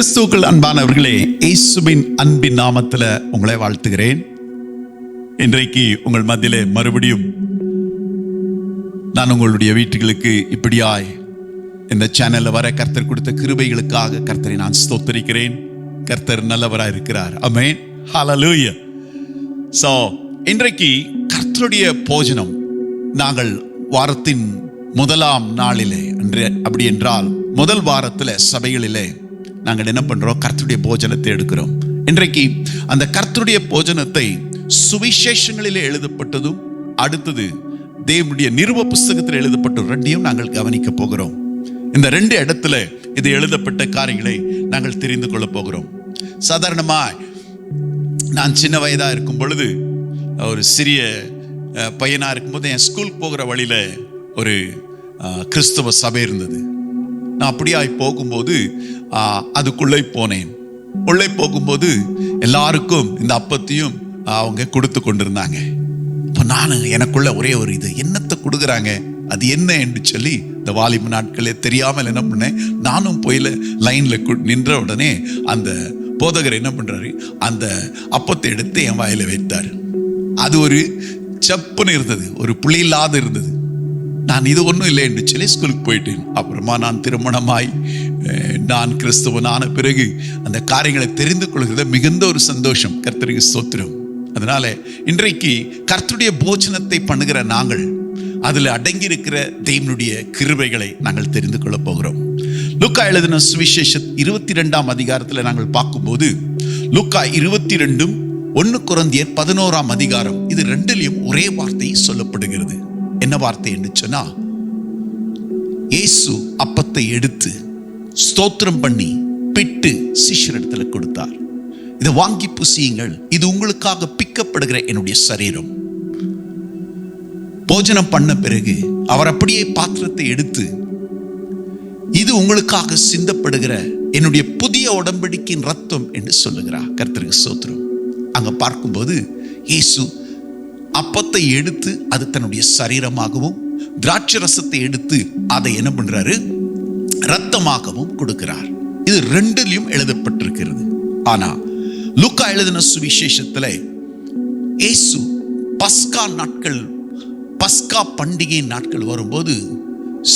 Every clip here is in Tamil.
கிறிஸ்துவுக்குள் அன்பானவர்களே, இயேசுவின் அன்பின் நாமத்தில் உங்களை வாழ்த்துகிறேன். இன்றைக்கு உங்கள் மத்தியிலே மறுபடியும் நான் உங்களுடைய வீட்டுகளுக்கு இப்படியாய் இந்த சேனல்ல வர கர்த்தர் கொடுத்த கிருபைகளுக்காக கர்த்தரை நான் ஸ்தோத்திரிக்கிறேன். கர்த்தர் நல்லவராய் இருக்கிறார். ஆமென், ஹல்லேலூயா. சோ இன்றைக்கு கர்த்தருடைய போஜனம் நாங்கள் வாரத்தின் முதலாம் நாளிலே அப்படி என்றால் முதல் வாரத்தில் சபைகளிலே நாங்கள் என்ன பண்றோம்? கர்த்தருடைய போஜனத்தை எடுக்கிறோம். இன்றைக்கு அந்த கர்த்தருடைய போஜனத்தை சுவிசேஷங்களிலே எழுதப்பட்டதும் அடுத்தது தேவனுடைய நிருப புஸ்தகத்தில் எழுதப்பட்ட ரெண்டையும் நாங்கள் கவனிக்க போகிறோம். இந்த ரெண்டு இடத்துல இது எழுதப்பட்ட காரியங்களை நாங்கள் தெரிந்து கொள்ள போகிறோம். சாதாரணமா நான் சின்ன வயதா இருக்கும் பொழுது, ஒரு சிறிய பையனா இருக்கும்போது என் ஸ்கூல் போகிற வழியில ஒரு கிறிஸ்தவ சபை இருந்தது. நான் அப்படியாய் போகும்போது அதுக்குள்ளே போனேன். உள்ளே போகும்போது எல்லாருக்கும் இந்த அப்பத்தையும் அவங்க கொடுத்து கொண்டிருந்தாங்க. இப்போ நான் எனக்குள்ள ஒரே ஒரு இது, என்னத்தை கொடுக்குறாங்க, அது என்ன என்று சொல்லி இந்த வாலிப நாட்களே தெரியாமல் என்ன பண்ணேன், நானும் போயில லைன்ல நின்ற உடனே அந்த போதகர் என்ன பண்றாரு, அந்த அப்பத்தை எடுத்து என் வாயில வைத்தார். அது ஒரு சப்புன்னு இருந்தது, ஒரு புளி இல்லாத இருந்தது. நான் இது ஒன்றும் இல்லை என்று சொல்லி ஸ்கூலுக்கு போயிட்டேன். அப்புறமா நான் திருமணமாய் நான் கிறிஸ்தவனான பிறகு அந்த காரியங்களை தெரிந்து கொள்கிறது மிகுந்த ஒரு சந்தோஷம். கர்த்தருக்கு ஸ்தோத்திரம். அதனால இன்றைக்கு கர்த்தருடைய போஜனத்தை பண்ணுகிற நாங்கள் அதில் அடங்கி இருக்கிற தேவனுடைய கிருபைகளை நாங்கள் தெரிந்து கொள்ள போகிறோம். லூக்கா எழுதின சுவிசேஷம் 22ஆம் அதிகாரத்தில் நாங்கள் பார்க்கும்போது லூக்கா 22, 1 கொரிந்தியர் 11ஆம் அதிகாரம், இது ரெண்டிலையும் ஒரே வார்த்தை சொல்லப்படுகிறது. என்ன வார்த்தை என்று சொன்னா, இயேசு அப்பத்தை எடுத்து ஸ்தோத்திரம் பண்ணி பிட்டு சீஷரிடத்தில் கொடுத்தார். இதை வாங்கி புசியுங்கள், இது உங்களுக்காக பிக்கப்படுகிற என்னுடைய சரீரம். போஜனம் பண்ண பிறகு அவர் அப்படியே பாத்திரத்தை எடுத்து, இது உங்களுக்காக சிந்தப்படுகிற என்னுடைய புதிய உடன்படிக்கையின் ரத்தம் என்று சொல்லுகிறார். கர்த்தருக்கு ஸ்தோத்திரம். அங்க பார்க்கும்போது இயேசு அப்பத்தை எடுத்து அது தன்னுடைய சரீரமாகவும், திராட்சை ரசத்தை எடுத்து அதை என்ன பண்றாரு, ரத்தமாகவும் கொடுக்கிறார். இது ரெண்டிலும் எழுதப்பட்டிருக்கிறது. ஆனா லூக்கா எழுதின சுவிசேஷத்துல இயேசு பஸ்கா நாட்கள், பஸ்கா பண்டிகை நாட்கள் வரும்போது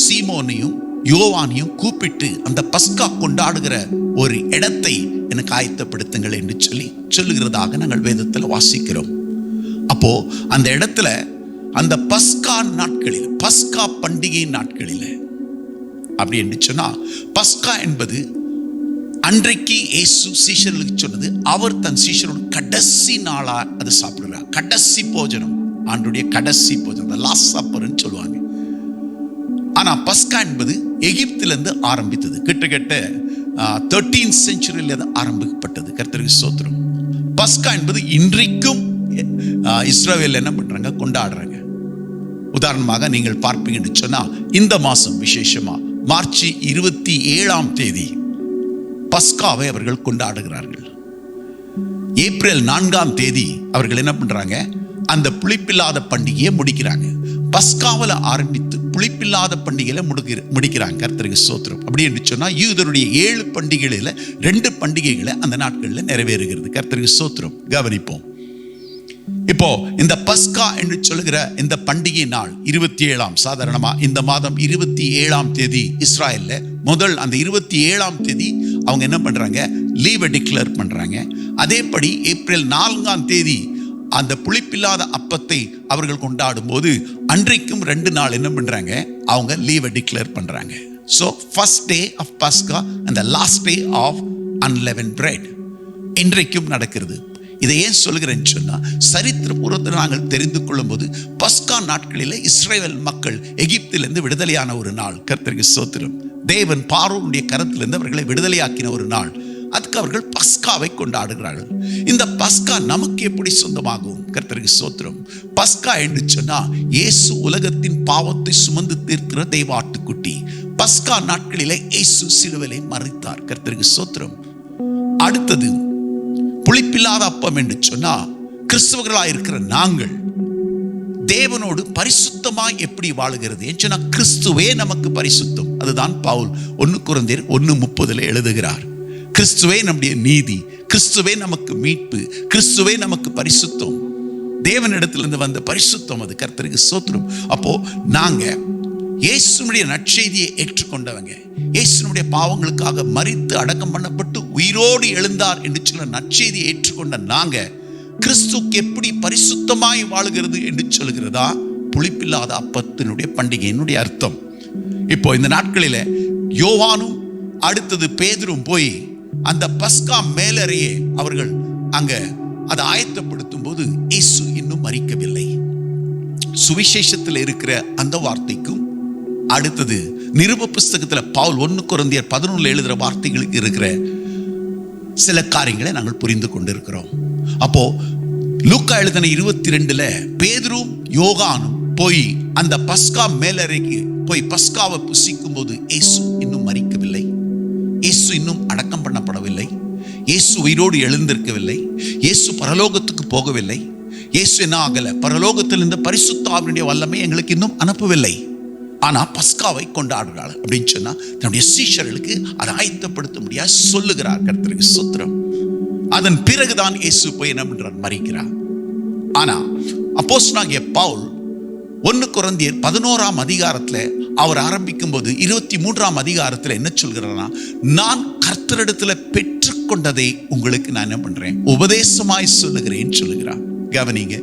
சீமோனையும் யோவானையும் கூப்பிட்டு அந்த பஸ்கா கொண்டாடுகிற ஒரு இடத்தை எனக்கு ஆயத்தப்படுத்துங்கள் என்று சொல்லுகிறதாக நாங்கள் வேதத்தில் வாசிக்கிறோம். அப்போ அந்த இடத்துல அந்த பஸ்கா நாட்களில், பஸ்கா பண்டிகை நாட்களில் அப்படி என்று சொன்னா, பஸ்கா என்பது அன்றைக்கு இயேசு சீஷர்களுக்கு சொன்னது, அவர் தன் சீஷரோட கடைசி நாளா அது சாப்பிடுறார். கடைசி போஜனம், ஆண்டுடைய கடைசி போஜனம், லாஸ்ட் சப்பர்ன்னு சொல்லுவாங்க. ஆனா பஸ்கா என்பது எகிப்திலிருந்து ஆரம்பித்தது. கிட்டத்தட்ட 13th centuryல ஆரம்பிக்கப்பட்டது. கர்த்தருக்கு ஸ்தோத்திரம். பஸ்கா என்பது இன்றைக்கும் இஸ்ரவேல் என்ன பண்றாங்க, கொண்டாடுறாங்க. உதாரணமாக நீங்கள் பார்ப்பீங்கன்னு சொன்னா, இந்த மாசம் விசேஷமா மார்ச் 27ஆம் தேதி பஸ்காவை அவர்கள் கொண்டாடுகிறார்கள். ஏப்ரல் 4ஆம் தேதி அவர்கள் என்ன பண்றாங்க, அந்த புளிப்பில்லாத பண்டிகையை முடிக்கிறாங்க. பஸ்காவில் ஆரம்பித்து புளிப்பில்லாத பண்டிகையில முடிக்கிறாங்க. கர்த்தருக்கு ஸ்தோத்திரம். அப்படி என்று சொன்னா யூதருடைய 7 பண்டிகைகளில் 2 பண்டிகைகளை அந்த நாட்களில் நிறைவேறுகிறது. கர்த்தருக்கு ஸ்தோத்திரம். கவனிப்போம். இப்போ இந்த பஸ்கா என்று சொல்லுகிற இந்த பண்டிகை நாள் 27ஆம், சாதாரணமா இந்த மாதம் 27ஆம் தேதி இஸ்ராயல்ல முதல் அந்த 27ஆம் தேதி அவங்க என்ன பண்றாங்க, லீவை டிக்ளேர் பண்றாங்க. அதேபடி ஏப்ரல் 4ஆம் தேதி அந்த புளிப்பில்லாத அப்பத்தை அவர்கள் கொண்டாடும் போது அன்றைக்கும் 2 நாள் என்ன பண்றாங்க, அவங்க லீவை டிக்ளேர் பண்றாங்க. ஸோ ஃபர்ஸ்ட் டே ஆஃப் பஸ்கா and last day of unleavened bread இன்றைக்கும் நடக்கிறது. இதை ஏன் சொல்கிறேன்னு சொன்னா, சரித்திர பூர்வத்தில் நாங்கள் தெரிந்து கொள்ளும் போது பஸ்கா நாட்களில் இஸ்ரேல் மக்கள் எகிப்திலிருந்து விடுதலையான ஒரு நாள். கர்த்தருக்கு ஸ்தோத்திரம். தேவன் பார்வோனுடைய கரத்திலிருந்து அவர்களை விடுதலையாக்கின ஒரு நாள். அதுக்கு அவர்கள் பஸ்காவை கொண்டாடுகிறார்கள். இந்த பஸ்கா நமக்கு எப்படி சொந்தமாகும்? கர்த்தருக்கு ஸ்தோத்திரம். பஸ்கா என்று சொன்னா இயேசு உலகத்தின் பாவத்தை சுமந்து தீர்க்கிற தெய்வ ஆட்டுக்குட்டி. பஸ்கா நாட்களிலே இயேசு சிலுவையிலே மரித்தார். கர்த்தருக்கு ஸ்தோத்திரம். அடுத்தது புளிப்பில்லாத அப்பம் என்று சொன்னா, கிறிஸ்தவர்களாக இருக்கிற நாங்கள் தேவனோடு பரிசுத்தமாய் எப்படி வாழுகிறது என்று கிறிஸ்துவே நமக்கு பரிசுத்தம். அதுதான் பவுல் 1 கொரிந்தியர் 1:30 எழுதுகிறார். கிறிஸ்துவே நம்முடைய நீதி, கிறிஸ்துவே நமக்கு மீட்பு, கிறிஸ்துவே நமக்கு பரிசுத்தம். தேவனிடத்திலிருந்து வந்த பரிசுத்தம் அது. கர்த்தருக்கு ஸ்தோத்திரம். அப்போ நாங்க இயேசுனுடைய நற்செய்தியை ஏற்றுக்கொண்டவங்க, இயேசுனுடைய பாவங்களுக்காக மரித்து அடக்கம் பண்ணப்பட்டு உயிரோடு எழுந்தார் என்று சொல்ல நற்செய்தியை ஏற்றுக்கொண்ட நாங்க கிறிஸ்துக்கு எப்படி பரிசுத்தமாய் வாழுகிறது என்று சொல்கிறதா புளிப்பில்லாத அப்பத்தினுடைய பண்டிகையினுடைய அர்த்தம். இப்போ இந்த நாட்களில யோவானும் அடுத்தது பேதுரும் போய் அந்த பஸ்கா மேலறையை அவர்கள் அங்க அதை ஆயத்தப்படுத்தும் போது இயேசு இன்னும் மரிக்கவில்லை. சுவிசேஷத்தில் இருக்கிற அந்த வார்த்தைக்கும் அடுத்தது நிருப புஸ்தகத்தில் பவுல் 1 கொரிந்தியர் 11 எழுதுகிற வார்த்தைகளுக்கு இருக்கிற சில காரியங்களை நாங்கள் புரிந்து கொண்டிருக்கிறோம். அப்போ லூக்கா எழுதின 22ல பேதுரும் யோகானும் போய் அந்த பஸ்கா மேலறைக்கு போய் பஸ்காவை புசிக்கும் போது இயேசு இன்னும் மரிக்கவில்லை, இயேசு இன்னும் அடக்கம் பண்ணப்படவில்லை, இயேசு உயிரோடு எழுந்திருக்கவில்லை, இயேசு பரலோகத்துக்கு போகவில்லை, இயேசு என்ன ஆகல, பரலோகத்தில் இந்த பரிசுத்த ஆவியுடைய வல்லமை எங்களுக்கு இன்னும் அனுப்பவில்லை. ஆனா பஸ்காவை கொண்டாடுகிறாள் அப்படின்னு சொன்னா தன்னுடைய சீஷர்களுக்கு அதை ஆயத்தப்படுத்த முடியாது சொல்லுகிறார். கர்த்தருக்கு ஸ்தோத்திரம். அதன் பிறகுதான் இயேசு போய் என்ன பண்றார், மரிக்கிறார். ஆனா அப்போஸ்தலனாகிய பவுல் 1 கொரிந்தியர் 11ஆம் அதிகாரத்துல அவர் ஆரம்பிக்கும் போது 23ஆம் அதிகாரத்துல என்ன சொல்கிறார்னா, நான் கர்த்தரிடத்துல பெற்றுக்கொண்டதை உங்களுக்கு நான் என்ன பண்றேன், உபதேசமாய் சொல்லுகிறேன் சொல்லுகிறார். கவனிங்க,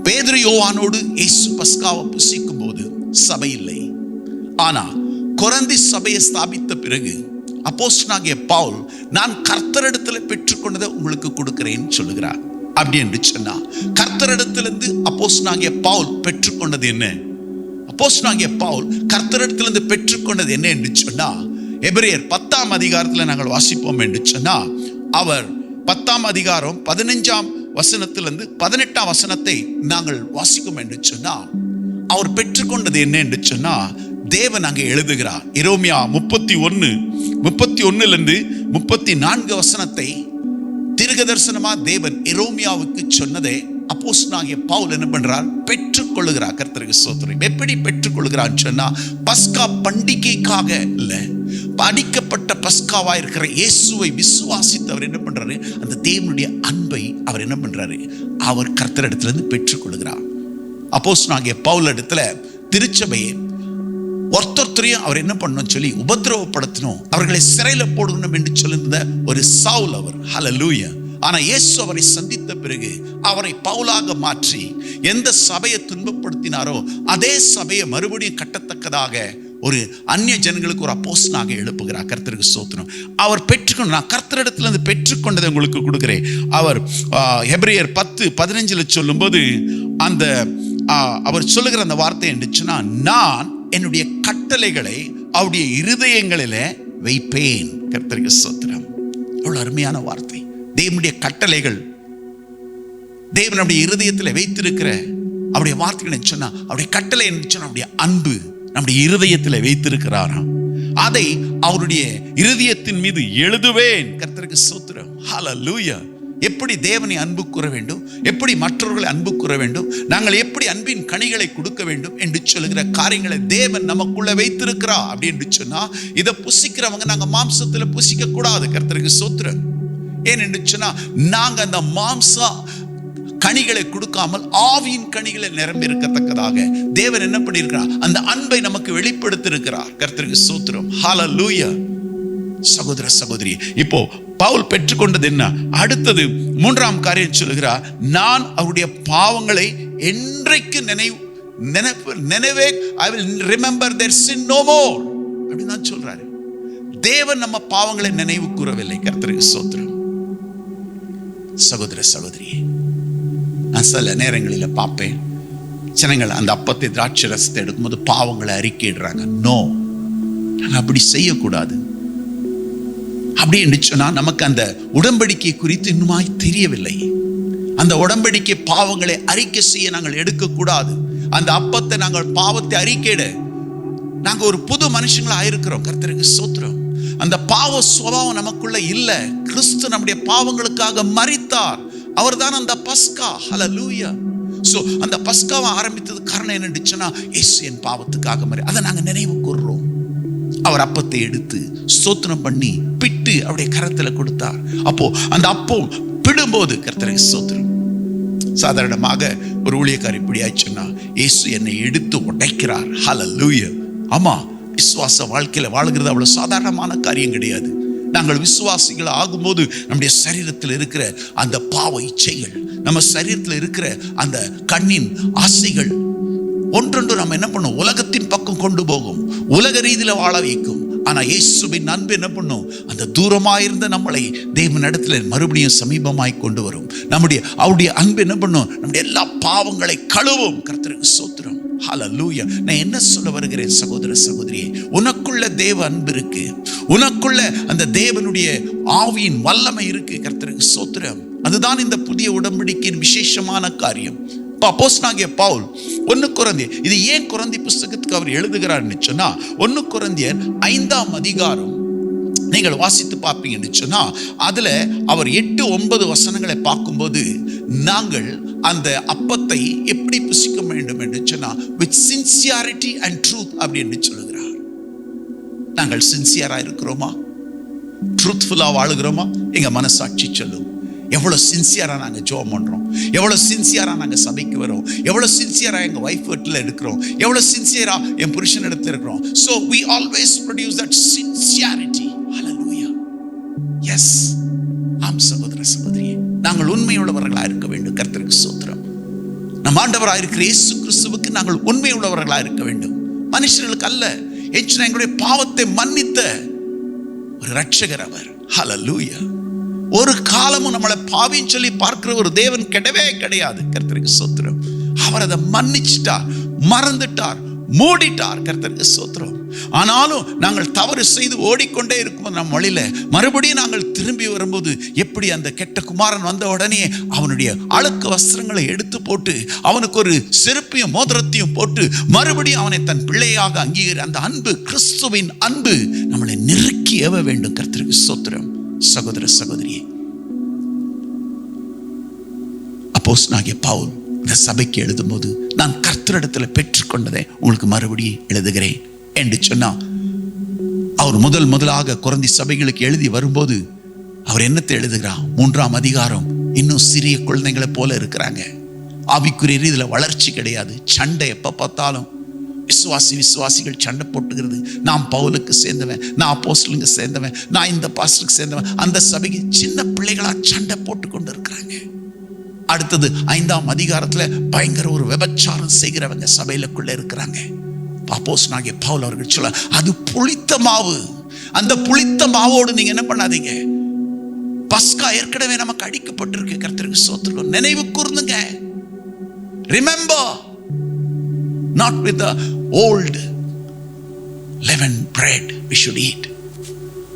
பேதுரு யோவானோடு இயேசு பஸ்காவை புசிக்கும் போது சபை இல்லை. ஆனா கொரிந்தி சபையை ஸ்தாபித்த பிறகு அப்போஸ்தலனாகிய பவுல் நான் கர்த்தரிடத்துல பெற்றுக்கொண்டதை உங்களுக்கு கொடுக்கிறேன்னு சொல்லுகிறார். அப்படி என்று சொன்னா கர்த்தரிடத்திலிருந்து அப்போஸ்தலனாகிய பவுல் பெற்றுக்கொண்டது என்ன? அப்போஸ்தலனாகிய பவுல் கர்த்தரிடத்திலிருந்து பெற்றுக்கொண்டது என்ன என்று சொன்னா, எபிரேயர் 10ஆம் அதிகாரத்தில் நாங்கள் வாசிப்போம் என்று சொன்னா, அவர் 10ஆம் அதிகாரம் 15ஆம் வசனத்திலிருந்து 18ஆம் வசனத்தை நாங்கள் வாசிக்கும் என்று சொன்னா, அவர் பெற்றுக்கொண்டது என்ன என்று சொன்னா, தேவன் அங்கே எழுதுகிறார். எரேமியா 31 34 வசனத்தை தீர்க்கதரிசனமா தேவன் எரேமியாவுக்கு சொன்னதை அப்போஸ்தலனாகிய பவுல் என்ன பண்றார், பெற்றுக்கொள்ளுகிறார். கர்த்தருக்கு ஸ்தோத்திரம். எப்படி பெற்றுக்கொள்கிறான்னு சொன்னா, பஸ்கா பண்டிகைக்காக இல்ல, அடிக்கப்பட்ட பஸ்காவா இருக்கிற இயேசுவை விசுவாசித்து அவர் என்ன பண்றாரு, அந்த தேவனுடைய அன்பை அவர் என்ன பண்றாரு, அவர் கர்த்தரிடத்திலிருந்து பெற்றுக்கொள்கிறார். அப்போஸ்தலனாகிய பவுல் இடத்துல திருச்சபையை ஒருத்தரையும் அவர் என்ன பண்ணணும் சொல்லி உபத்திரவப்படுத்தணும், அவர்களை சிறையில போடணும் என்று சொல்லியிருந்த ஒரு சவுல் அவர். ஹல்லேலூயா. ஆனா இயேசு அவரை சந்தித்த பிறகு அவரை பவுலாக மாற்றி எந்த சபையை துன்பப்படுத்தினாரோ அதே சபையை மறுபடியும் கட்டத்தக்கதாக ஒரு அந்நிய ஜனங்களுக்கு ஒரு அப்போஸ்தலனாக எழுப்புகிறார். கர்த்தருக்கு ஸ்தோத்திரம். அவர் பெற்றுக்கொண்டு, நான் கர்த்தரிடத்திலிருந்து பெற்றுக்கொண்டதை உங்களுக்கு கொடுக்கிறேன். அவர் எபிரேயர் 10:15 சொல்லும்போது அந்த அவர் சொல்லுகிற அந்த வார்த்தை என்னச்சுன்னா, நான் என்னுடைய கட்டளைகளை அவருடைய இருதயங்களில வைப்பேன். கர்த்தருக்கு ஸ்தோத்திரம். அவ்வளவு அருமையான வார்த்தை. தேவனுடைய கட்டளைகள் தேவனுடைய இருதயத்தில் வைத்திருக்கிற அவருடைய வார்த்தைகள் சொன்னா, அவருடைய கட்டளை சொன்னா அவருடைய அன்பு நம்முடைய இருதயத்தில் வைத்திருக்கிறாராம். அதை அவருடைய இருதயத்தின் மீது எழுதுவேன். கர்த்தருக்கு ஸ்தோத்திரம். ஹல்லேலூயா. எப்படி தேவனை அன்பு கூற வேண்டும், எப்படி மற்றவர்களை அன்பு கூற வேண்டும், நாங்கள் எப்படி அன்பின் கனிகளை கொடுக்க வேண்டும் என்று சொல்லுகிற காரியங்களை தேவன் நமக்குள்ள வைத்திருக்கிறார். அப்படி என்று சொன்னா இதை புசிக்கிறவங்க நாங்க மாம்சத்துல புசிக்க கூடாது. கர்த்தருக்கு ஸ்தோத்திரம். ஏன் என்று சொன்னா நாங்க அந்த மாம்ச கனிகளை கொடுக்காமல் ஆவியின் கனிகளை நிரம்பி இருக்கத்தக்கதாக தேவன் என்ன பண்ணியிருக்கிறார், அந்த அன்பை நமக்கு வெளிப்படுத்தி இருக்கிறார். கர்த்தருக்கு ஸ்தோத்திரம். ஹல்லேலூயா. சகோதர சகோதரி, இப்போ பவுல் பெற்றுக்கொண்டது என்ன? அடுத்தது 3ஆம் காரியம் சொல்லுகிறார், நான் அவருடைய பாவங்களை என்றைக்கு நினைவே I will remember their sin no more அப்படின்னு தான் சொல்றாரு. தேவன் நம்ம பாவங்களை நினைவு கூறவில்லை. கர்த்தருக்கு ஸ்தோத்திரம். சகோதர சகோதரி, நான் சில நேரங்களில் பார்ப்பேன், ஜனங்கள் அந்த அப்பத்தை திராட்சை ரசத்தை எடுக்கும்போது பாவங்களை அறிக்கையிடுறாங்க. நோ, நாங்கள் அப்படி செய்யக்கூடாது. அப்படி என்று சொன்னா நமக்கு அந்த உடன்படிக்கை குறித்து இன்னுமாய் தெரியவில்லை. அந்த உடன்படிக்கை பாவங்களை அறிக்கை செய்ய நாங்கள் எடுக்கக்கூடாது. அந்த அப்பத்தை நாங்கள் பாவத்தை அறிக்கையிட நாங்க ஒரு புது மனுஷங்களா ஆயிருக்கிறோம். கர்த்தருக்கு ஸ்தோத்திரம். அந்த பாவ சுபாவம் நமக்குள்ள இல்ல. கிறிஸ்து நம்முடைய பாவங்களுக்காக மரித்தார். அவர் தான் அந்த பஸ்கா. ஹல்லேலூயா. சோ அந்த பஸ்காவை ஆரம்பித்தது காரணம் என்னன்னு, இயேசு என் பாவத்துக்காக மரி, அதை நாங்க நினைவு கூர்றோம். அவர் அப்பத்தை எடுத்து ஸ்தோத்திரம் பண்ணி பிட்டு அவருடைய கரத்துல கொடுத்தார். அப்போ அந்த அப்பம் பிடும்போது கர்த்தருக்கு ஸ்தோத்திரம். சாதாரணமாக ஒரு ஊழியக்காரர் இப்படி ஆயிடுச்சுன்னா, இயேசு என்னை எடுத்து உடைக்கிறார். ஹல்லேலூயா. ஆமா, விசுவாச வாழ்க்கையில வாழ்கிறது அவ்வளவு சாதாரணமான காரியம் கிடையாது. நாங்கள் விசுவாசிகள் ஆகும்போது நம்முடைய சரீரத்தில் இருக்கிற அந்த பாவ இச்சைகள், நம்ம சரீரத்தில் இருக்கிற அந்த கண்ணின் ஆசைகள் ஒன்றொன்று நம்ம என்ன பண்ணும், உலகத்தின் பக்கம் கொண்டு போகும், உலக ரீதியில வாழ வைக்கும். ஆனா இயேசுவின் அன்பு என்ன பண்ணும், அந்த தூரமாயிருந்த நம்மளை தேவனிடத்துல மறுபடியும் சமீபமாய் கொண்டு வரும். அவருடைய அன்பு என்ன பண்ணும், நம்முடைய எல்லா பாவங்களை கழுவும். கர்த்தருக்கு ஸ்தோத்திரம். ஹல்லேலூயா. நான் என்ன சொல்ல வருகிறேன் சகோதர சகோதரியே, உனக்குள்ள தேவ அன்பு இருக்கு, உனக்குள்ள அந்த தேவனுடைய ஆவியின் வல்லமை இருக்கு. கர்த்தருக்கு ஸ்தோத்திரம். அதுதான் இந்த புதிய உடன்படிக்கையின் விசேஷமான காரியம். அப்போஸ்தலனாகிய பவுல் 1 கொரிந்தியர், இது ஏன் கொரிந்தி புஸ்தகத்துக்கு அவர் எழுதுகிறார்னு சொன்னா, 1 கொரிந்தியர் 5ஆம் அதிகாரம் நீங்கள் வாசித்து பார்ப்பீங்கன்னு சொன்னா, அதுல அவர் 8-9 வசனங்களை பார்க்கும்போது, நாங்கள் அந்த அப்பத்தை எப்படி புசிக்க வேண்டும் என்று சொன்னா, with sincerity and truth அப்படின்னு சொல்லுகிறார். நாங்கள் சின்சியரா இருக்கிறோமா? ட்ரூத்ஃபுல்லா வாழுகிறோமா? எங்க மனசாட்சி சொல்லும். எவ்வளவு சின்சியரா நாங்க ஜெபம் பண்றோம், எவ்வளவு சின்சியரா நாங்க சபைக்கு வரோம், எவ்வளவு சின்சியரா எங்க வைஃப் வீட்டில் இருக்கிறோம், எவ்வளவு சின்சியரா என் புருஷன் இடத்துல இருக்கிறோம். So we always produce that sincerity. Hallelujah. Yes. ஆம் சகோதர சகோதரியே, நாங்கள் உண்மையுள்ளவர்களா இருக்க வேண்டும். கர்த்தருக்கு ஸ்தோத்திரம். நம் ஆண்டவராக இருக்கிற இயேசு கிறிஸ்துவுக்கு நாங்கள் உண்மையுள்ளவர்களா இருக்க வேண்டும், மனுஷர்களுக்கு அல்ல. எங்களுடைய பாவத்தை மன்னித்த ஒரு ரட்சகர் அவர். ஹல்லேலூயா. ஒரு காலமும் நம்மளை பாவின்னு சொல்லி பார்க்கிற ஒரு தேவன் கிடையவே கிடையாது. கர்த்தருக்கு ஸ்தோத்திரம். அவர் அதை மன்னிச்சிட்டார், மறந்துட்டார், மூடிட்டார். கர்த்தருக்கு ஸ்தோத்திரம். ஆனாலும் நாங்கள் தவறு செய்து ஓடிக்கொண்டே இருக்கும்போது நம் வழியில மறுபடியும் நாங்கள் திரும்பி வரும்போது, எப்படி அந்த கெட்ட குமாரன் வந்த உடனே அவனுடைய அழுக்கு வஸ்திரங்களை எடுத்து போட்டு அவனுக்கு ஒரு செருப்பையும் மோதிரத்தையும் போட்டு மறுபடியும் அவனை தன் பிள்ளையாக அங்கீகரி அந்த அன்பு, கிறிஸ்துவின் அன்பு நம்மளை நெருக்கி ஏவ வேண்டும். கர்த்தருக்கு ஸ்தோத்திரம். சகோதர சகோதரியே, அப்போஸ்தலனாகிய பவுல் இந்த சபைக்கு எழுதும்போது, நான் கர்த்தரிடத்தில் பெற்றுக்கொண்டதை உங்களுக்கு மறுபடியும் எழுதுகிறேன் என்று சொன்னா, அவர் முதலாக கொரிந்தி சபைகளுக்கு எழுதி வரும்போது அவர் என்னத்தை எழுதுகிறார்? 3ஆம் அதிகாரம். இன்னும் சிறிய குழந்தைகளை போல இருக்கிறாங்க, ஆவிக்குரிய ரீதியில வளர்ச்சி கிடையாது, சண்டை எப்ப பார்த்தாலும். விசுவாசிகள் சண்டை போட்டுகிறது. நான் பவுலுக்கு சேர்ந்தவன், நான் அப்போஸ்தலனுக்கு சேர்ந்தவன், நான் இந்த பாஸ்டருக்கு சேர்ந்தவன். அந்த சபைக்கு சின்ன பிள்ளைகளா சண்டை போட்டு கொண்டு இருக்கிறாங்க. அடுத்தது 5ஆம் அதிகாரத்துல பயங்கர ஒரு விபச்சாரம் செய்கிறவங்க சபையிலுக்குள்ள இருக்கிறாங்க. அப்போஸ்தலனாகிய பவுல் அவர்கள் சொல்ல, அது புளித்த மாவு. அந்த புளித்த மாவோடு நீங்க என்ன பண்ணாதீங்க. பஸ்கா ஏற்கனவே நமக்கு அடிக்கப்பட்டிருக்கு. கர்த்தருக்கு ஸ்தோத்திரம். நினைவு கூர்ந்துங்க. Remember, not with the old leavened bread we should eat.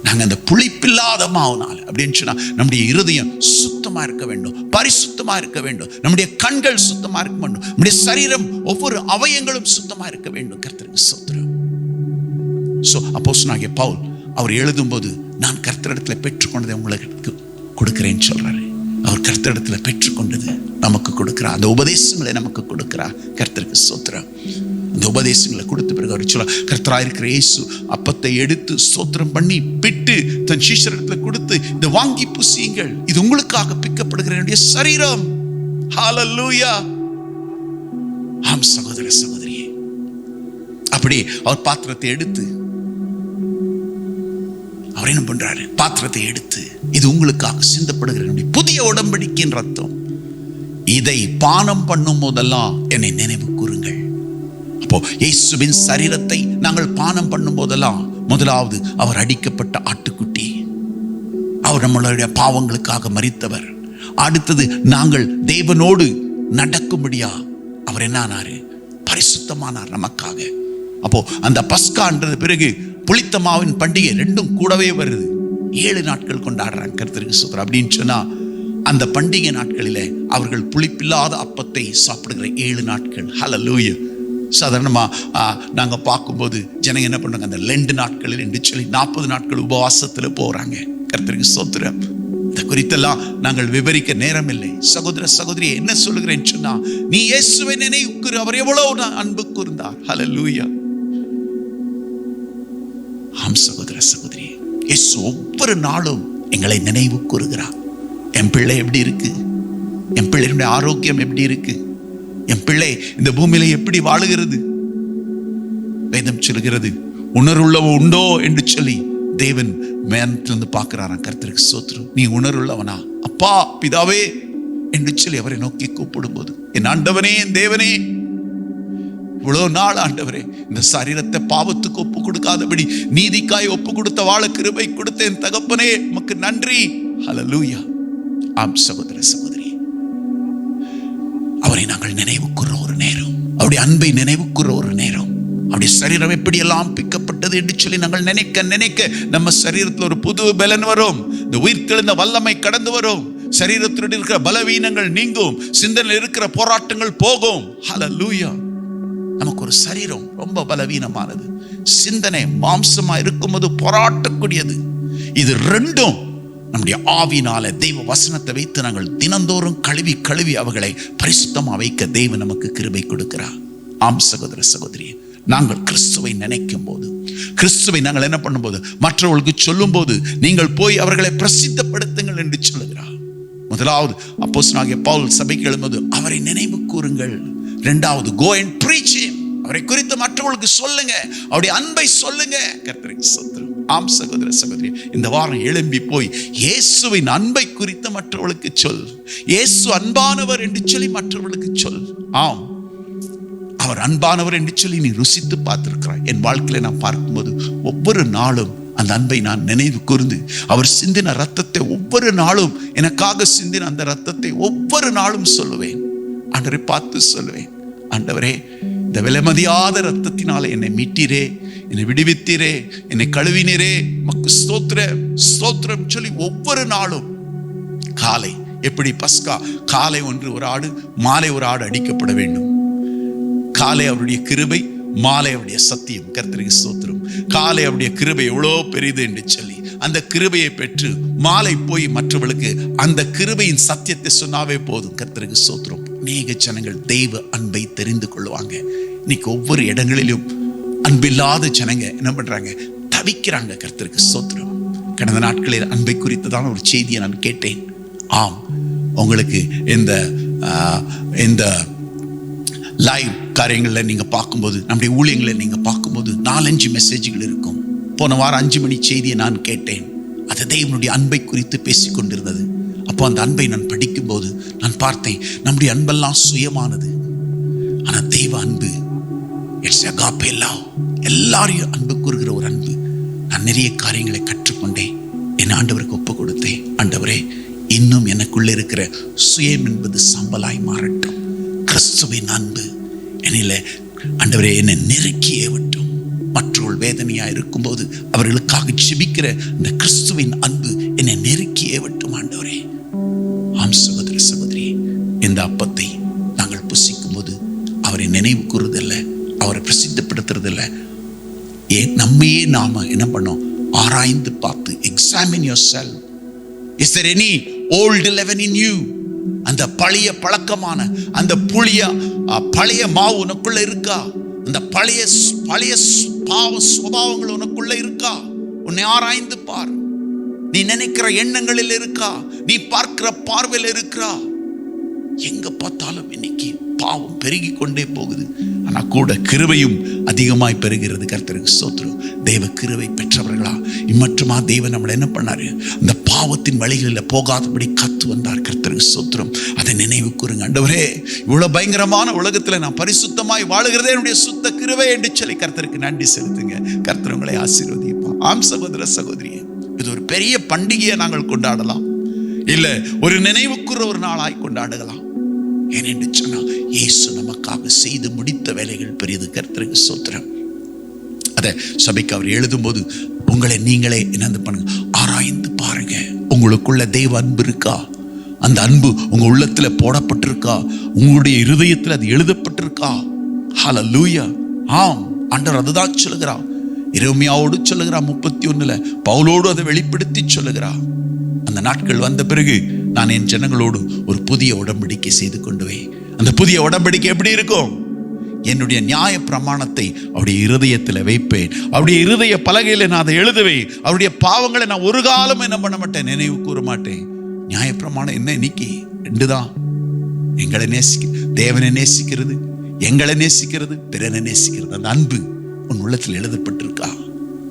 நாங்க அந்த புளிப்பில்லாத மாவுனால் அப்படின்னு சொன்னா, நம்முடைய இருதயம் சுத்தமா இருக்க வேண்டும், பரிசுத்தமா இருக்க வேண்டும், நம்முடைய கண்கள் சுத்தமா இருக்க வேண்டும், நம்முடைய சரீரம் ஒவ்வொரு அவயங்களும் சுத்தமா இருக்க வேண்டும். கர்த்தருக்கு ஸ்தோத்திரம். சோ அப்போஸ்தலனாகிய பவுல் அவர் எழுதும்போது, நான் கர்த்தரிடத்துல பெற்றுக்கொண்டதை உங்களுக்கு கொடுக்கிறேன்னு சொல்றாரு. அவர் கர்த்தரிடத்துல பெற்றுக்கொண்டது நமக்கு கொடுக்கிறார். அந்த உபதேசங்களை நமக்கு கொடுக்கிறார். கர்த்தருக்கு ஸ்தோத்திரம். அந்த உபதேசங்களை கொடுத்த பிறகு அவர் சொல்ல, கர்த்தராக இருக்கிற இயேசு அப்பத்தை எடுத்து ஸ்தோத்திரம் பண்ணி பிட்டு தன் சீஷரிடத்துல கொடுத்து, இதை வாங்கி புசியுங்கள், இது உங்களுக்காக பிக்கப்படுகிற என்னுடைய சரீரம். ஹல்லேலூயா. ஆம் சகோதர சகோதரியே, அப்படி அவர் பாத்திரத்தை எடுத்து அவர் என்ன பண்றாரு? பாத்திரத்தை எடுத்து, இது உங்களுக்காக சிந்தப்படுகிற புதிய உடன்படிக்கையின் ரத்தம், இதை பானம் பண்ணும் போதெல்லாம் என்னை நினைவு கூறுங்கள். அப்போ இயேசுவின் சரீரத்தை நாங்கள் பானம் பண்ணும் போதெல்லாம், முதலாவது அவர் அடிக்கப்பட்ட ஆட்டுக்குட்டி, அவர் நம்மளுடைய பாவங்களுக்காக மரித்தவர். அடுத்தது நாங்கள் தேவனோடு நடக்கும்படியா அவர் என்ன ஆனாரு? பரிசுத்தமானார் நமக்காக. அப்போ அந்த பஸ்கான்றது பிறகு புளித்த மாவின் பண்டிகை ரெண்டும் கூடவே வருது. 7 நாட்கள் கொண்டாடுறாங்க. கர்த்தருக்கு ஸ்தோத்திரம். அப்படின்னு சொன்னா, அந்த பண்டிகை நாட்களிலே அவர்கள் புளிப்பில்லாத அப்பத்தை சாப்பிடுகிற 7 நாட்கள். ஹல்லேலூயா. சாதாரணமா நாங்க பார்க்கும்போது ஜனங்க என்ன பண்ணுறாங்க, அந்த 2 நாட்களில் என்று சொல்லி 40 நாட்கள் உபவாசத்துல போறாங்க. கர்த்தருக்கு ஸ்தோத்திரம். இந்த குறித்தெல்லாம் நாங்கள் விவரிக்க நேரம் இல்லை. சகோதர சகோதரியை என்ன சொல்லுகிறேன்னு சொன்னா, நீ இயேசுவை நினைவு கூறு, அவர் எவ்வளவு அன்பு கூர்ந்தார். ஹல்லேலூயா. ஆம் சகோதர சகோதரி, இயேசு ஒவ்வொரு நாளும் எங்களை நினைவு கூறுகிறார். என் பிள்ளை எப்படி இருக்கு, என் பிள்ளையினுடைய ஆரோக்கியம் எப்படி இருக்கு, என் பிள்ளை இந்த பூமியில எப்படி வாழுகிறது. வேதம் சொல்கிறது, உணர்வுள்ளவோ உண்டோ என்று சொல்லி தேவன் மேனத்திலிருந்து பார்க்கிறாராம். கர்த்தருக்கு ஸ்தோத்திரம். நீ உணர்வுள்ளவனா? அப்பா பிதாவே என்று சொல்லி அவரை நோக்கி கூப்பிடும் போது, என் ஆண்டவனே, என் தேவனே, இவ்வளவு நாள் ஆண்டவரே இந்த சரீரத்தை பாவத்துக்கு ஒப்பு கொடுக்காதபடி நீதிக்காய் ஒப்பு கொடுத்த வாழ கிருபை கொடுத்த என் தகப்பனே உமக்கு நன்றி. ஹல்லேலூயா. ஆம் சகோதர சகோதரி, அவரை நாங்கள் நினைவு கூற ஒரு நேரம், அவருடைய அன்பை நினைவு கூற ஒரு நேரம், அவருடைய சரீரம் எப்படி எல்லாம் பிக்கப்பட்டது என்று சொல்லி நாங்கள் நினைக்க நினைக்க நம்ம சரீரத்தில் ஒரு புது பலன் வரும். இந்த உயிர்த்தெழுந்த வல்லமை கடந்து வரும். சரீரத்தில் இருக்கிற பலவீனங்கள் நீங்கும். சிந்தனையில் இருக்கிற போராட்டங்கள் போகும். ஹல்லேலூயா. நமக்கு ஒரு சரீரம் ரொம்ப பலவீனமானது, சிந்தனை மாம்சமா இருக்கும்போது போராட்டக்கூடியது. இது ரெண்டும் நம்முடைய ஆவினால தெய்வ வசனத்தை வைத்து நாங்கள் தினந்தோறும் கழுவி கழுவி அவர்களை பரிசுத்தமா வைக்க தெய்வம் நமக்கு கிருபை கொடுக்கிறார். ஆம் சகோதர சகோதரி, நாங்கள் கிறிஸ்துவை நினைக்கும் போது, கிறிஸ்துவை நாங்கள் என்ன பண்ணும்போது, மற்றவர்களுக்கு சொல்லும் போது, நீங்கள் போய் அவர்களை பிரசித்தப்படுத்துங்கள் என்று சொல்லுகிறார். முதலாவது அப்போஸ்தலனாகிய பவுல் சபைக்கு எழும்போது அவரை நினைவு கூறுங்கள். இரண்டாவது, go and preach him. அவரை குறித்து மற்றவர்களுக்கு சொல்லுங்க, அவருடைய அன்பை சொல்லுங்க. கர்த்தருக்கு ஸ்தோத்திரம். ஆம் சகோதர சகோதரி, இந்த வாரம் எழும்பி போய் இயேசுவின் அன்பை குறித்து மற்றவர்களுக்கு சொல். இயேசு அன்பானவர் என்று சொல்லி மற்றவர்களுக்கு சொல். ஆம், அவர் அன்பானவர் என்று சொல்லி நீ ருசித்து பார்த்திருக்கிறாய். என் வாழ்க்கையில நான் பார்க்கும்போது ஒவ்வொரு நாளும் அந்த அன்பை நான் நினைவு கூர்ந்து, அவர் சிந்தின ரத்தத்தை ஒவ்வொரு நாளும், எனக்காக சிந்தின அந்த ரத்தத்தை ஒவ்வொரு நாளும் சொல்லுவேன். ஆண்டவரை பார்த்து சொல்லுவேன், ஆண்டவரே இந்த விலைமதியாத ரத்தத்தினால என்னை மீட்டீரே, என்னை விடுவித்தீரே, என்னை கழுவினீரே, உமக்கு ஸ்தோத்திரம் ஸ்தோத்திரம் சொல்லி ஒவ்வொரு நாளும் காலை எப்படி பஸ்கா காலை ஒன்று ஒரு ஆடு, மாலை ஒரு ஆடு அடிக்கப்பட வேண்டும். காலை அவருடைய கிருபை, மாலை அவருடைய சத்தியம். கர்த்தருக்கு ஸ்தோத்திரம். காலை அவருடைய கிருபை எவ்வளோ பெரிது என்று சொல்லி அந்த கிருபையை பெற்று மாலை போய் மற்றவர்களுக்கு அந்த கிருபையின் சத்தியத்தை சொன்னாவே போதும். கர்த்தருக்கு ஸ்தோத்திரம். அநேக ஜனங்கள் தெய்வ அன்பை தெரிந்து கொள்வாங்க. இன்னைக்கு ஒவ்வொரு இடங்களிலும் அன்பில்லாத ஜனங்க என்ன பண்றாங்க, தவிக்கிறாங்க. கர்த்தருக்கு ஸ்தோத்திரம். கடந்த நாட்களில் அன்பை குறித்ததான ஒரு செய்தியை நான் கேட்டேன். ஆம், உங்களுக்கு இந்த லைவ் காரியங்களில் நீங்க பார்க்கும்போது, நம்முடைய ஊழியங்களை நீங்க பார்க்கும்போது 4-5 மெசேஜ்கள் இருக்கும். போன வாரம் 5 மணி செய்தியை நான் கேட்டேன். அது தேவனுடைய அன்பை குறித்து பேசிக் கொண்டிருந்தது. அப்போ அந்த அன்பை நான் படிக்கும்போது நான் பார்த்தேன், நம்முடைய அன்பெல்லாம் சுயமானது. ஆனா தெய்வ அன்பு, இட்ஸ் அகாப்பே லவ், எல்லாரையும் அன்பு கூறுகிற ஒரு அன்பு. நான் நிறைய காரியங்களை கற்றுக்கொண்டேன். என் ஆண்டவருக்கு ஒப்பு கொடுத்தேன். ஆண்டவரே, இன்னும் எனக்குள்ள இருக்கிற சுயம் என்பது சம்பலாய் மாறட்டும். கிறிஸ்துவின் அன்பு என்னில ஆண்டவரே என்னை நெருக்கியே விட்டும். மற்றவர்கள் வேதனையா இருக்கும்போது அவர்களுக்காக ஜெபிக்கிற இந்த கிறிஸ்துவின் அன்பு என்னை நெருக்கியே விட்டும் ஆண்டவரே. ஆம் சகோதர சகோதரி, இந்த அப்பத்தை நாங்கள் புசிக்கும் போது அவரை நினைவு கூறுறதில்லை, அவரை பிரசித்தப்படுத்துறதில்லை. நம்மையே நாம என்ன பண்ணோம், ஆராய்ந்து பார்த்து, examine yourself. Is there any old leaven in you? அந்த பழைய பழக்கமான அந்த பழைய மாவு உனக்குள்ள இருக்கா? அந்த பழைய பாவ சுபாவங்கள் உனக்குள்ள இருக்கா? உன்னை ஆராய்ந்து பார். நீ நினைக்கிற எண்ணங்களில் இருக்கா? நீ பார்க்கிற பார்வையில் இருக்கா? எங்க பார்த்தாலும் இன்னைக்கு பாவம் பெருகி கொண்டே போகுது. ஆனா கூட கிருபையும் அதிகமாய் பெறுகிறது. கர்த்தருக்கு ஸ்தோத்திரம். தேவ கிருபை பெற்றவர்களா இம்மற்றுமா தேவன் நம்மளை என்ன பண்ணாரு, அந்த பாவத்தின் வழிகளில் போகாதபடி காத்து வந்தார். கர்த்தருக்கு ஸ்தோத்திரம். அதை நினைவு கூறுங்க. ஆண்டவரே, இவ்வளவு பயங்கரமான உலகத்துல நான் பரிசுத்தமாய் வாழுகிறதே என்னுடைய சுத்த கிருபை என்று சொல்லி கர்த்தருக்கு நன்றி செலுத்துங்க. கர்த்தர் உங்களை ஆசீர்வதிப்பார். ஆம் சகோதர சகோதரியே, இது ஒரு பெரிய பண்டிகையை நாங்கள் கொண்டாடலாம், இல்ல ஒரு நினைவுக்குற ஒரு நாளாய் கொண்டாடலாம். ஏனென்று சொன்னா இயேசு நமக்காக செய்து முடித்த வேலைகள் பெரியது. கர்த்தருக்கு ஸ்தோத்திரம். அதை சபைக்கு அவர் எழுதும் போது உங்களை நீங்களே என்ன பண்ணுங்க, ஆராய்ந்து பாருங்க. உங்களுக்குள்ள தெய்வ அன்பு இருக்கா? அந்த அன்பு உங்க உள்ளத்துல போடப்பட்டிருக்கா? உங்களுடைய இருதயத்தில் அது எழுதப்பட்டிருக்கா? ஹல்லேலூயா. ஆம், ஆண்டவர் அதுதான் சொல்லுகிறார். எரேமியாவோடு சொல்லுகிறார் 31 பவுலோடு அதை வெளிப்படுத்தி சொல்லுகிறார். அந்த நாட்கள் வந்த பிறகு நான் என் ஜனங்களோடு ஒரு புதிய உடன்படிக்கை செய்து கொண்டுவே. அந்த புதிய உடன்படிக்கை எப்படி இருக்கும்? என்னுடைய நியாய பிரமாணத்தை அவருடைய இருதயத்தில் வைப்பேன். அவருடைய இருதய பலகையில் நான் அதை எழுதுவேன். அவருடைய பாவங்களை நான் ஒரு காலம் என்ன பண்ண மாட்டேன், நினைவு கூற மாட்டேன். நியாய பிரமாணம் என்ன? இன்னைக்கு 2 தான். எங்களை தேவனை நேசிக்கிறது, எங்களை நேசிக்கிறது, பிறனை நேசிக்கிறது. அந்த அன்பு உன் உள்ளத்தில் எழுதப்பட்டிருக்கா?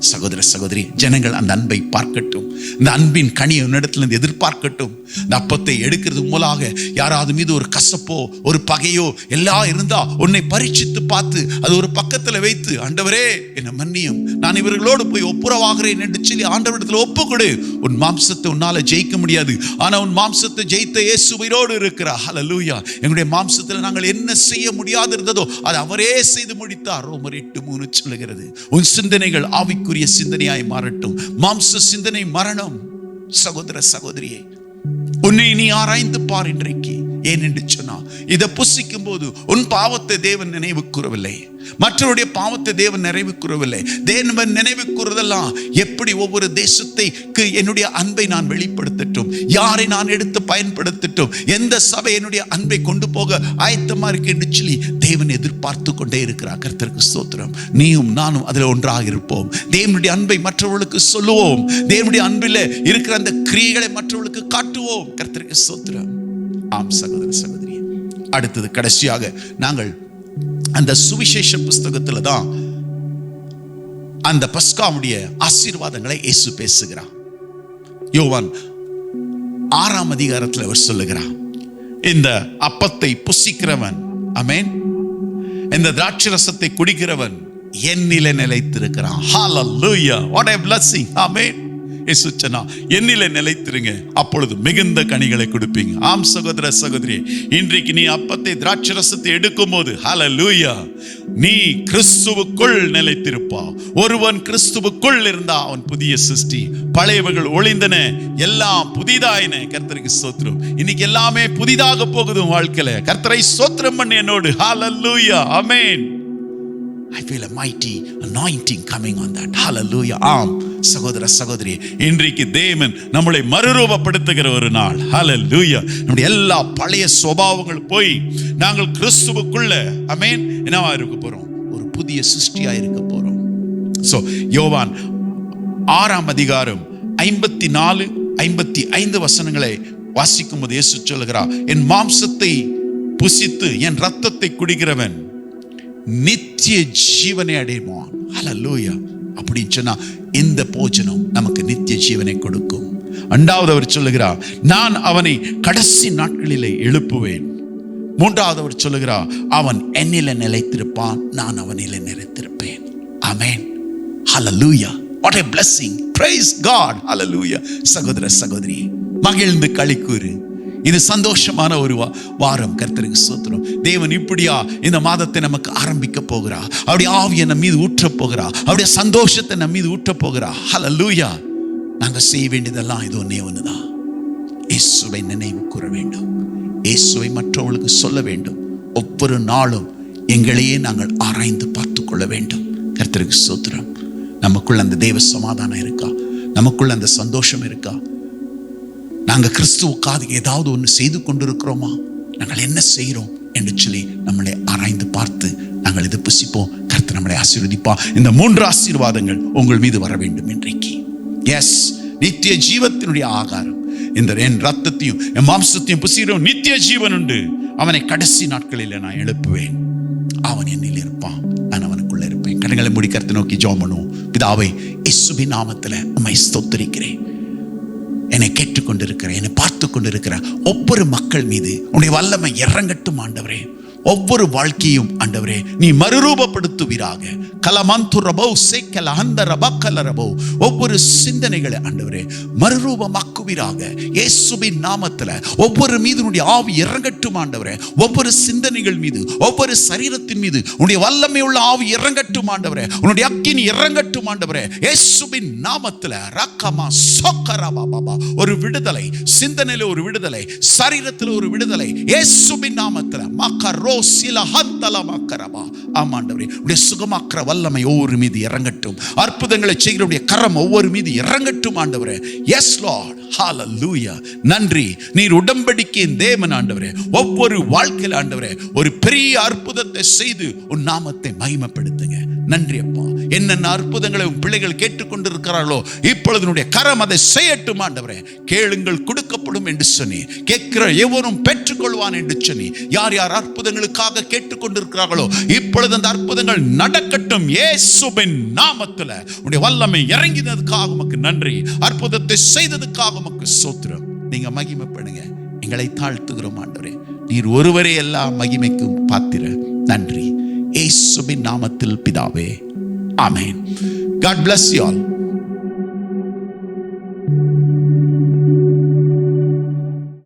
சகோதர சகோதரி, ஜனங்கள் அந்த அன்பை பார்க்கட்டும். இந்த அன்பின் கனியை உன்னிடத்திலிருந்து எதிர்பார்க்கட்டும். இந்த அப்பத்தை எடுக்கிறது மூலமாக யாராவது மீது ஒரு கசப்போ ஒரு பகையோ எல்லாம் இருந்தா உன்னை பரீட்சித்து பார்த்து அது ஒரு பக்கத்தில் வைத்து, ஆண்டவரே என்னை மன்னியும், நான் இவர்களோடு போய் ஒப்புரவாகிறேன் என்று சொல்லி ஆண்டவரிடத்தில் ஒப்புக்கொடு. உன் மாம்சத்தை உன்னால ஜெயிக்க முடியாது, ஆனா உன் மாம்சத்தை ஜெயித்த இயேசு உயிரோடு இருக்கிறார். ஹல்லேலூயா. எங்களுடைய மாம்சத்தில் நாங்கள் என்ன செய்ய முடியாது இருந்ததோ அது அவரே செய்து முடித்தார். ரோமர் 8:3 சொல்லுகிறது. உன் சிந்தனைகள் ஆவிக்குரிய சிந்தனையாய் மாறட்டும். மாம்ச சிந்தனை மரணம். சகோதர சகோதரியே, உன்னை நீ ஆராய்ந்து பார் இன்றைக்கு. ஏன் என்று சொன்னா, இதை புசிக்கும் போது உன் பாவத்தை தேவன் நினைவு கூறவில்லை, மற்றவருடைய பாவத்தை தேவன் நினைவு கூறவில்லை. தேவன் நினைவு கூறுதெல்லாம் எப்படி ஒவ்வொரு தேசத்தைக்கு என்னுடைய அன்பை நான் வெளிப்படுத்தட்டும், யாரை நான் எடுத்து பயன்படுத்தட்டும், எந்த சபை என்னுடைய அன்பை கொண்டு போக ஆயத்தமா இருக்கு என்று சொல்லி தேவன் எதிர்பார்த்து கொண்டே இருக்கிறார். கர்த்தருக்கு ஸ்தோத்திரம். நீயும் நானும் அதில் ஒன்றாக இருப்போம். தேவனுடைய அன்பை மற்றவர்களுக்கு சொல்லுவோம். தேவனுடைய அன்பில் இருக்கிற அந்த கிரியைகளை மற்றவர்களுக்கு காட்டுவோம். கர்த்தருக்கு ஸ்தோத்திரம். ஆம் சகோதர சகோதரி, அடுத்தது கடைசியாக நாங்கள் அந்த சுவிசேஷ புஸ்தகத்துல தான் அந்த பஸ்காவுடைய ஆசீர்வாதங்களை இயேசு பேசுகிறார். யோவான் 6ஆம் அதிகாரத்தில் அவர் சொல்லுகிறார், இந்த அப்பத்தை புசிக்கிறவன், ஆமென், இந்த திராட்சை ரசத்தை குடிக்கிறவன் என்னிலே நிலைத்திருக்கிறான். ஹல்லேலூயா. What a blessing. ஆமென். இயேசு சொன்னா, என்னிலே நிலைத்திருங்க, அப்பொழுது மிகுந்த கனிகளை கொடுப்பீங்க. ஆம் சகோதர சகோதரி, இன்றைக்கு நீ அப்பத்தை திராட்சை ரசத்தை எடுக்கும் போது, ஹல்லேலூயா, நீ கிறிஸ்துவுக்குள் நிலைத்திருப்பா. ஒருவன் கிறிஸ்துவுக்குள் இருந்தா அவன் புதிய சிருஷ்டி. பழையவர்கள் ஒளிந்தன, எல்லாம் புதிதாயின. கர்த்தருக்கு ஸ்தோத்திரம். இன்னைக்கு எல்லாமே புதிதாக போகுது வாழ்க்கையில. கர்த்தரை ஸ்தோத்திரம் பண்ணு என்னோடு. ஹல்லேலூயா. ஆமென். I feel a mighty anointing coming on that. Hallelujah. ஆம் சகோதர சகோதரி, இன்றைக்கு தேவன் நம்மளை மறுரூபப்படுத்துகிற ஒரு நாள். ஹல்லேலூயா. நம்முடைய எல்லா பழைய சுபாவங்கள் போய் நாங்கள் கிறிஸ்துவுக்குள்ள, ஆமென், என்னவா இருக்க போறோம்? ஒரு புதிய சிருஷ்டியா இருக்க போறோம். சோ யோவான் 6ஆம் அதிகாரம் 54, 55 வசனங்களை வாசிக்கும் போது இயேசு சொல்லுகிறார், என் மாம்சத்தை புசித்து என் ரத்தத்தை குடிக்கிறவன் நித்திய ஜீவனை அடைவான். ஹல்லேலூயா. அப்படின்னு சொன்னா இந்த போஜனம் நமக்கு நித்திய ஜீவனை கொடுக்கும். 2வது அவர் சொல்லுகிறார், நான் அவனை கடைசி நாட்களிலே எழுப்புவேன். 3வது அவர் சொல்லுகிறார், அவன் என்னிலே நிலைத்திருப்பான், நான் அவனிலே நிலைத்திருப்பேன். ஆமென். ஹல்லேலூயா. What a blessing. praise God. ஹல்லேலூயா. சகோதர சகோதரி, மகிழ்ந்து களிக்கூறு. இது சந்தோஷமான ஒரு வாரம். கர்த்தருக்கு ஸ்தோத்திரம். தேவன் இப்படியா இந்த மாதத்தை நமக்கு ஆரம்பிக்க போகிறா. அவருடைய ஆவியை நம் மீது ஊற்ற போகிறா. அவருடைய சந்தோஷத்தை நம் மீது ஊற்ற போகிறா. ஹல்லேலூயா. நாங்க செய்ய வேண்டியதெல்லாம் இது ஒன்னே ஒண்ணுதான். இயேசுவை நினைவு கூற வேண்டும். இயேசுவை மற்றவர்களுக்கு சொல்ல வேண்டும். ஒவ்வொரு நாளும் எங்களையே நாங்கள் ஆராய்ந்து பார்த்து கொள்ள வேண்டும். கர்த்தருக்கு ஸ்தோத்திரம். நமக்குள்ள அந்த தேவ சமாதானம் இருக்கா? நமக்குள்ள அந்த சந்தோஷம் இருக்கா? நாங்கள் கிறிஸ்துவுக்காக ஏதாவது ஒன்று செய்து கொண்டிருக்கிறோமா? நாங்கள் என்ன செய்கிறோம் என்று சொல்லி நம்மளை ஆராய்ந்து பார்த்து நாங்கள் இதை புசிப்போம். கர்த்தர் நம்மளை ஆசீர்வதிப்பா. இந்த 3 ஆசீர்வாதங்கள் உங்கள் மீது வர வேண்டும் இன்றைக்கு. எஸ், நித்திய ஜீவத்தினுடைய ஆகாரம். இந்த என் ரத்தத்தையும் என் மாம்சத்தையும் புசிக்கிறோம், நித்திய ஜீவன் உண்டு. அவனை கடைசி நாட்களில் நான் எழுப்புவேன். அவன் என்னில் இருப்பான், நான் அவனுக்குள்ள இருப்பேன். கண்களை மூடி கர்த்தரை நோக்கி ஜெபம் பண்ணுவோம். பிதாவே, இயேசுவின் நாமத்தில் உம்மை ஸ்தோத்திரிக்கிறேன். என்னை கேட்டுக்கொண்டிருக்கிற, என்னை பார்த்து கொண்டிருக்கிற ஒவ்வொரு மக்கள் மீது உன்னுடைய வல்லமை இறங்கட்டும் ஆண்டவரே. ஒவ்வொரு வாழ்க்கையும் ஆண்டவரே நீ மறுரூபப்படுத்துவீராக. ஒவ்வொரு சிந்தனைகளை ஆண்டவரே மறுரூபமாக்குவீராக. இயேசுவின் நாமத்தில் ஒவ்வொரு மீது உன்னுடைய ஆவி இறங்கட்டும் ஆண்டவரே. ஒவ்வொரு சிந்தனைகள் மீது, ஒவ்வொரு சரீரத்தின் மீது உன்னுடைய வல்லமை உள்ள ஆவி இறங்கட்டும் ஆண்டவரே. உன்னுடைய அக்கினி இறங்கட்டும் ஆண்டவரே. இயேசுவின் நாமத்தில் ரக்கமா சொக்கரபா பாபா ஒரு விடுதலை, சிந்தனையில ஒரு விடுதலை, சரீரத்தில் ஒரு விடுதலை. இயேசுவின் நாமத்தில் மக்கரோ சில ஹந்தலமாக்கரபா. ஆமாண்டவரே, உடைய சுகமாக்குற வல்லமை ஒவ்வொரு மீது இறங்கட்டும். அற்புதங்களை செய்கிறவுடைய கரம் ஒவ்வொரு மீது இறங்கட்டும் ஆண்டவரே. எஸ் லார்ட், ஹalleluya. நன்றி. நீர் உடன்படிக்கையின் தேவன் ஆண்டவரே. ஒவ்வொரு வாழ்க்கையில் ஆண்டவரே ஒரு பெரிய அற்புதத்தை செய்து உன் நாமத்தை மகிமைப்படுத்துங்க. நன்றி அப்பா. என்னென்ன அற்புதங்களை உன் பிள்ளைகள் கேட்டுக்கொண்டிருக்கிறார்களோ இப்பொழுது கரம் அதை செய்யட்டும் ஆண்டவரே. கேளுங்கள் கொடுக்கப்படும் என்று சொன்னி, கேட்கிற எவரும் பெற்றுக்கொள்வான் என்று சொன்னி, யார் யார் அற்புதங்களுக்காக கேட்டுக்கொண்டிருக்கிறார்களோ இப்பொழுது அந்த அற்புதங்கள் நடக்கட்டும் இயேசுவின் நாமத்தில். உடைய வல்லமை இறங்கினதுக்காக உமக்கு நன்றி. அற்புதத்தை செய்ததுக்காக உமக்கு ஸ்தோத்திரம். நீங்க மகிமைப்படுங்க. எங்களை தாழ்த்துகிறோம் ஆண்டவரே. நீர் ஒருவரே எல்லா மகிமைக்கும் பாத்திர. நன்றி இயேசுவின் நாமத்தில் பிதாவே. ஆமென். God bless you all.